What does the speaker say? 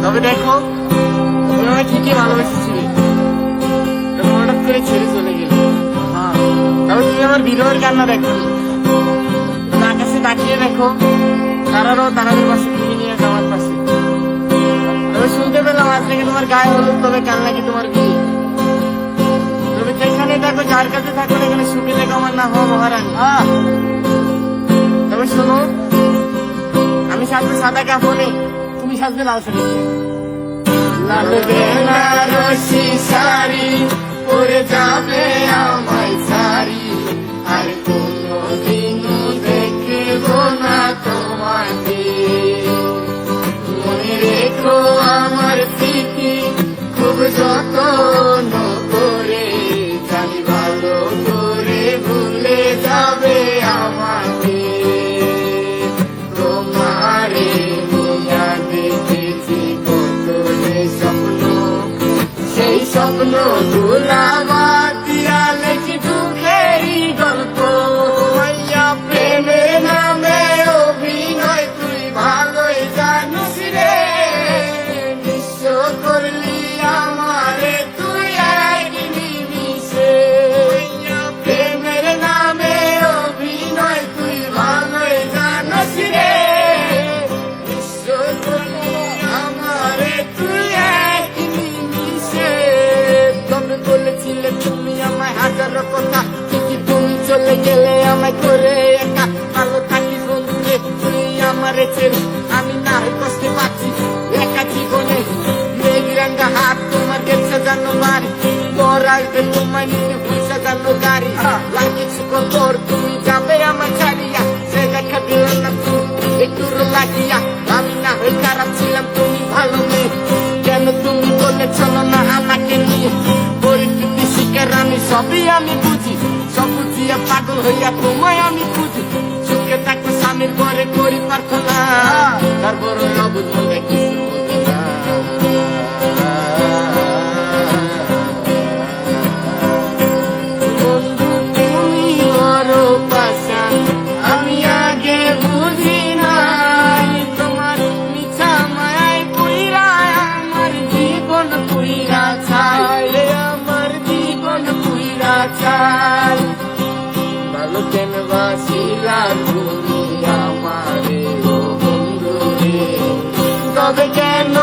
তবে দেখো, তুমি আমায় ঠিকই ভালোবেসেছিলে, তবে হঠাৎ করে ছেড়ে চলে গেলে। তবে তুমি আমার বিরহের কান্না দেখো, তুমি আকাশে তাকিয়ে দেখো, তারারও তারাদের পাশে, তুমি নিয়ে আমার পাশে। তবে শুনতে পেলাম আজ থেকে তোমার গায়ে হলুদ, তবে কাল নাকি তোমার বিয়ে। তবে যেখানে থাকো, যার কাছে থাকো, এখানে সুখে দেখো আমার না হওয়া মহারানী। তবে শোনো, আমি সাজবে সাদা কাপড়ে, তুমি সাজবে লাল শাড়ি। লাল বেনারসি শাড়ি পরে যাবে আমায় সারি, আর কোনদিনও দেখব না তোমাকে। মনে রেখো আমার স্মৃতি খুব যত্ন করে, জানি ভালো করে ভুলে যাবে আমাকে। তোমারে নিয়া দেখেছি কত যে স্বপ্ন, সেই স্বপ্ন গুলা বাতিয়া লেখি দুঃখেরই গল্প। মাইয়া প্রেমের নামে অভিনয় তুই ভালোই জানিস রে, নিঃস্ব করলি আমারে তুই এক নিমিষে। মাইয়া প্রেমের নামে অভিনয় তুই ভালোই জানিস রে, নিঃস্ব করলি আমারে তুই এক নিমিষে। তবে বলেছিলে তুমি আমায় হাজারো কথা, ঠিকই তুমি চলে গেলে আমায় করে একা। ভালো থাকিস বন্ধুরে তুই আমারে ছেড়ে, আমি না হয় কষ্টে পাচ্ছি একা জীবনে। মেঘরাঙ্গা হাত তোমার গেট সাজানো বাড়ি, পর আসবে তোমায় নিতে ফুল সাজানো গাড়ি। লাগিয়েছি কতর তুমি যাবে আমার ছাড়িয়া, সে দেখা দিল না তুমি একটু লাগিয়া। আমি না হয়ে খারাপ ছিলাম, তুমি ভালো মেয়ে, কেন তুমি বলে চলো না আমাকে নিয়ে। পরিস্থিতি শিকার আমি সবই আমি বুঝি, সব বুঝিয়া পাগল হইয়া তোমায় আমি খুঁজি। সুখে থাকো স্বামীর ঘরে করি প্রার্থনা, তারপর অবুঝ মনে কিছু বলতে না। বন্ধু তুমি বড় পাশান, আমি আগে বুঝি নাই। তোমার মিছা মায়ায় পুইরা আমার জীবন পুইরা ছাই, আমার জীবন পুইরা ছাই। ভালো কেন বাসিলা তুমি আমারে ও বন্ধু রে, তবে কেন